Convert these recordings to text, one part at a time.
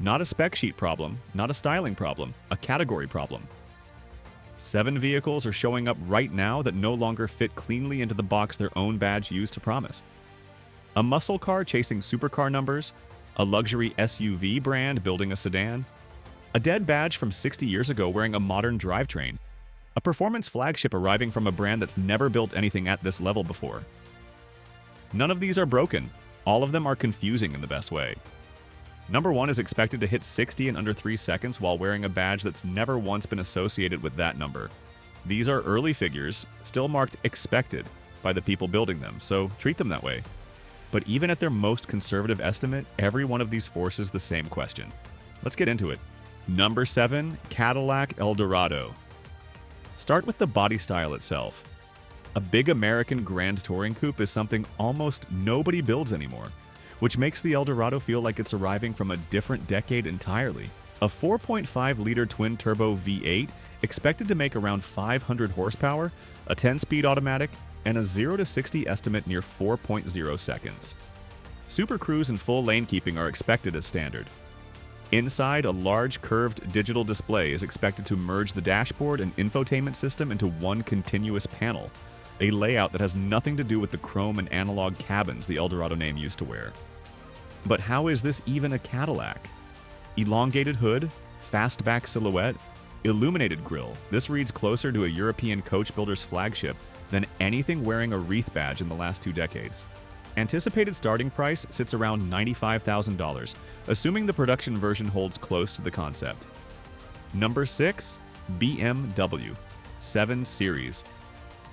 Not a spec sheet problem, not a styling problem, a category problem. 7 vehicles are showing up right now that no longer fit cleanly into the box their own badge used to promise. A muscle car chasing supercar numbers, a luxury SUV brand building a sedan, a dead badge from 60 years ago wearing a modern drivetrain, a performance flagship arriving from a brand that's never built anything at this level before. None of these are broken. All of them are confusing in the best way. Number 1 is expected to hit 60 in under 3 seconds while wearing a badge that's never once been associated with that number. These are early figures, still marked expected by the people building them, so treat them that way. But even at their most conservative estimate, every one of these forces the same question. Let's get into it. Number 7, Cadillac El Dorado. Start with the body style itself. A big American Grand Touring coupe is something almost nobody builds anymore, which makes the El Dorado feel like it's arriving from a different decade entirely. A 4.5-liter twin-turbo V8 expected to make around 500 horsepower, a 10-speed automatic, and a 0 to 60 estimate near 4.0 seconds. Super Cruise and full lane keeping are expected as standard. Inside, a large curved digital display is expected to merge the dashboard and infotainment system into one continuous panel, a layout that has nothing to do with the chrome and analog cabins the El Dorado name used to wear. But how is this even a Cadillac? Elongated hood, fastback silhouette, illuminated grille. This reads closer to a European coach builder's flagship than anything wearing a wreath badge in the last 2 decades. Anticipated starting price sits around $95,000, assuming the production version holds close to the concept. Number 6, BMW 7 Series.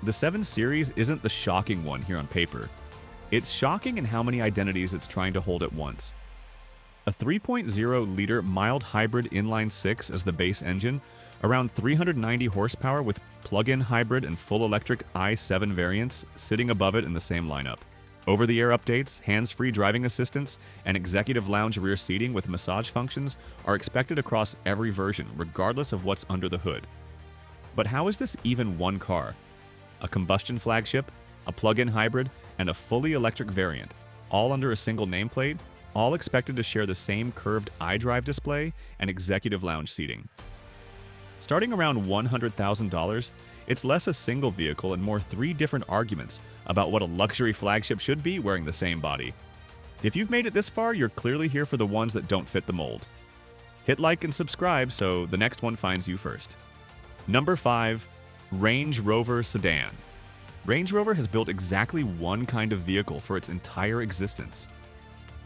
The 7 Series isn't the shocking one here on paper. It's shocking in how many identities it's trying to hold at once. A 3.0-liter mild hybrid inline-6 as the base engine, around 390 horsepower with plug-in hybrid and full-electric i7 variants sitting above it in the same lineup. Over-the-air updates, hands-free driving assistance, and executive lounge rear seating with massage functions are expected across every version, regardless of what's under the hood. But how is this even one car? A combustion flagship, a plug-in hybrid, and a fully electric variant, all under a single nameplate, all expected to share the same curved iDrive display and executive lounge seating. Starting around $100,000, it's less a single vehicle and more 3 different arguments about what a luxury flagship should be wearing the same body. If you've made it this far, you're clearly here for the ones that don't fit the mold. Hit like and subscribe so the next one finds you first. Number 5, Range Rover Sedan. Range Rover has built exactly one kind of vehicle for its entire existence.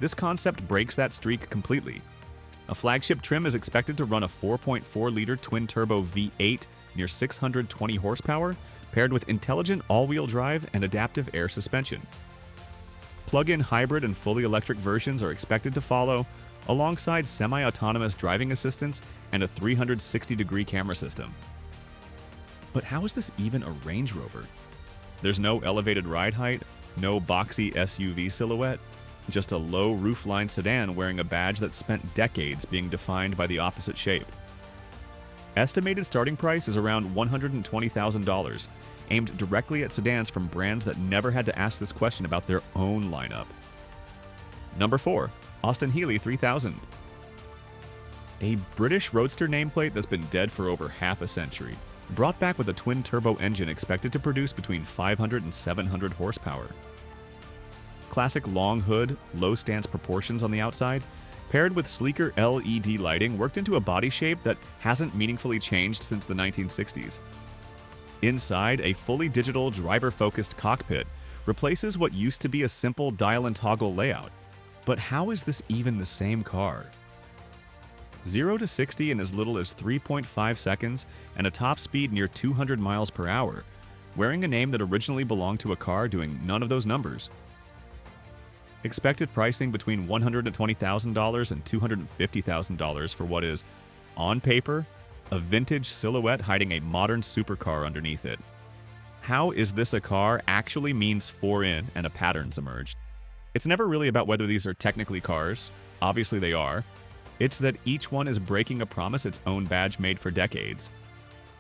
This concept breaks that streak completely. A flagship trim is expected to run a 4.4-liter twin-turbo V8 near 620 horsepower, paired with intelligent all-wheel drive and adaptive air suspension. Plug-in hybrid and fully electric versions are expected to follow, alongside semi-autonomous driving assistance and a 360-degree camera system. But how is this even a Range Rover? There's no elevated ride height, no boxy SUV silhouette, just a low roofline sedan wearing a badge that spent decades being defined by the opposite shape. Estimated starting price is around $120,000, aimed directly at sedans from brands that never had to ask this question about their own lineup. Number 4, Austin-Healey 3000. A British roadster nameplate that's been dead for over half a century, brought back with a twin-turbo engine expected to produce between 500 and 700 horsepower. Classic long hood, low stance proportions on the outside, paired with sleeker LED lighting worked into a body shape that hasn't meaningfully changed since the 1960s. Inside, a fully digital driver-focused cockpit replaces what used to be a simple dial and toggle layout. But how is this even the same car? 0 to 60 in as little as 3.5 seconds and a top speed near 200 miles per hour, wearing a name that originally belonged to a car doing none of those numbers. Expected pricing between $120,000 and $250,000 for what is, on paper, a vintage silhouette hiding a modern supercar underneath it. How is this a car actually means 4 in and a pattern's emerged. It's never really about whether these are technically cars. Obviously they are. It's that each one is breaking a promise its own badge made for decades.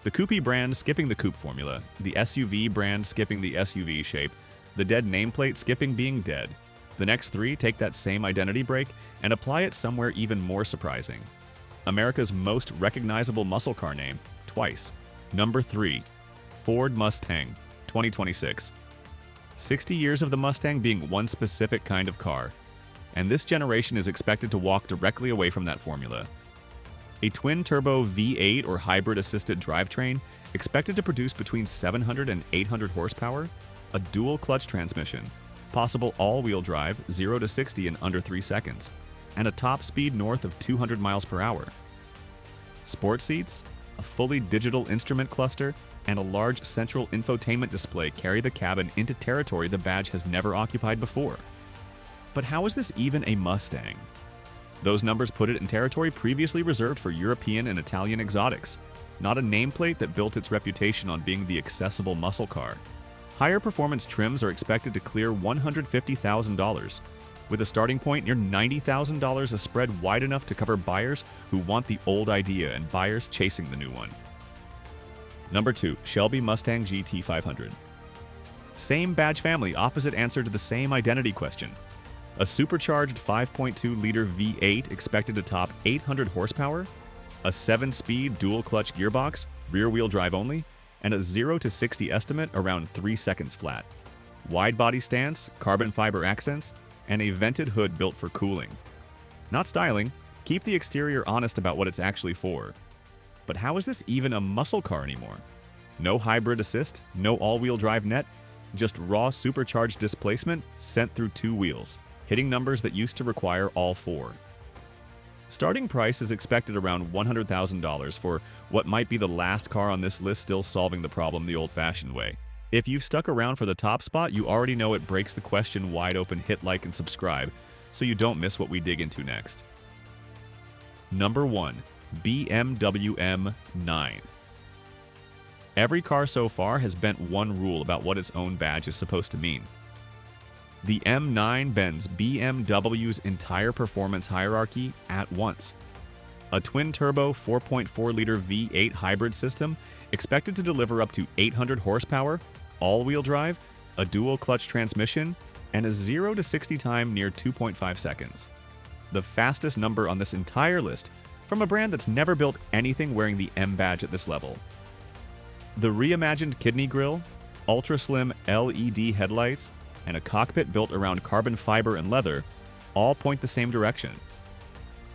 The coupe brand skipping the coupe formula, the SUV brand skipping the SUV shape, the dead nameplate skipping being dead. The next three take that same identity break and apply it somewhere even more surprising. America's most recognizable muscle car name, twice. Number 3. Ford Mustang, 2026. 60 years of the Mustang being one specific kind of car, and this generation is expected to walk directly away from that formula. A twin-turbo V8 or hybrid-assisted drivetrain expected to produce between 700 and 800 horsepower, a dual-clutch transmission, possible all-wheel drive 0 to 60 in under 3 seconds, and a top speed north of 200 miles per hour. Sport seats, a fully digital instrument cluster, and a large central infotainment display carry the cabin into territory the badge has never occupied before. But how is this even a Mustang? Those numbers put it in territory previously reserved for European and Italian exotics, not a nameplate that built its reputation on being the accessible muscle car. Higher performance trims are expected to clear $150,000, with a starting point near $90,000, a spread wide enough to cover buyers who want the old idea and buyers chasing the new one. Number 2. Shelby Mustang GT 500. Same badge family, opposite answer to the same identity question. A supercharged 5.2-liter V8 expected to top 800 horsepower, a 7-speed dual-clutch gearbox, rear-wheel drive only, and a 0 to 60 estimate around 3 seconds flat. Wide body stance, carbon fiber accents, and a vented hood built for cooling. Not styling, keep the exterior honest about what it's actually for. But how is this even a muscle car anymore? No hybrid assist, no all-wheel drive net, just raw supercharged displacement sent through 2 wheels, hitting numbers that used to require all 4. Starting price is expected around $100,000 for what might be the last car on this list still solving the problem the old-fashioned way. If you've stuck around for the top spot, you already know it breaks the question wide open. Hit like and subscribe so you don't miss what we dig into next. Number 1. BMW M9. Every car so far has bent one rule about what its own badge is supposed to mean. The M9 bends BMW's entire performance hierarchy at once. A twin-turbo 4.4-liter V8 hybrid system expected to deliver up to 800 horsepower, all-wheel drive, a dual-clutch transmission, and a 0 to 60 time near 2.5 seconds. The fastest number on this entire list from a brand that's never built anything wearing the M badge at this level. The reimagined kidney grille, ultra-slim LED headlights, and a cockpit built around carbon fiber and leather all point the same direction.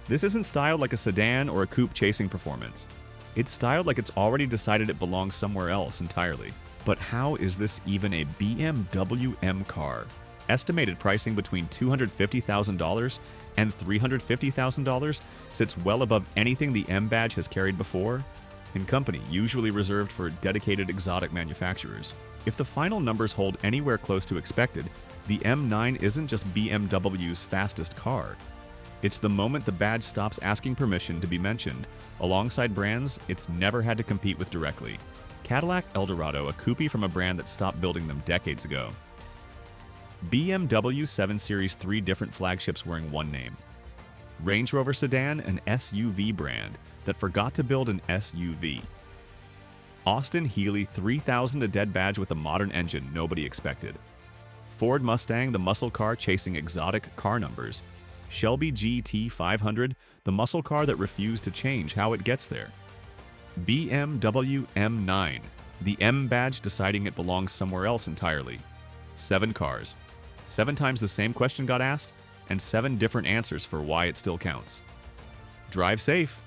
This isn't styled like a sedan or a coupe chasing performance. It's styled like it's already decided it belongs somewhere else entirely. But how is this even a BMW M car? Estimated pricing between $250,000 and $350,000 sits well above anything the M badge has carried before, in company usually reserved for dedicated exotic manufacturers. If the final numbers hold anywhere close to expected, the M9 isn't just BMW's fastest car. It's the moment the badge stops asking permission to be mentioned, alongside brands it's never had to compete with directly. Cadillac Eldorado, a coupe from a brand that stopped building them decades ago. BMW 7 Series 3 different flagships wearing one name. Range Rover Sedan, an SUV brand that forgot to build an SUV. Austin-Healey 3000, a dead badge with a modern engine nobody expected. Ford Mustang, the muscle car chasing exotic car numbers. Shelby GT 500, the muscle car that refused to change how it gets there. BMW M9, the M badge deciding it belongs somewhere else entirely. 7 cars. 7 times the same question got asked, and 7 different answers for why it still counts. Drive safe.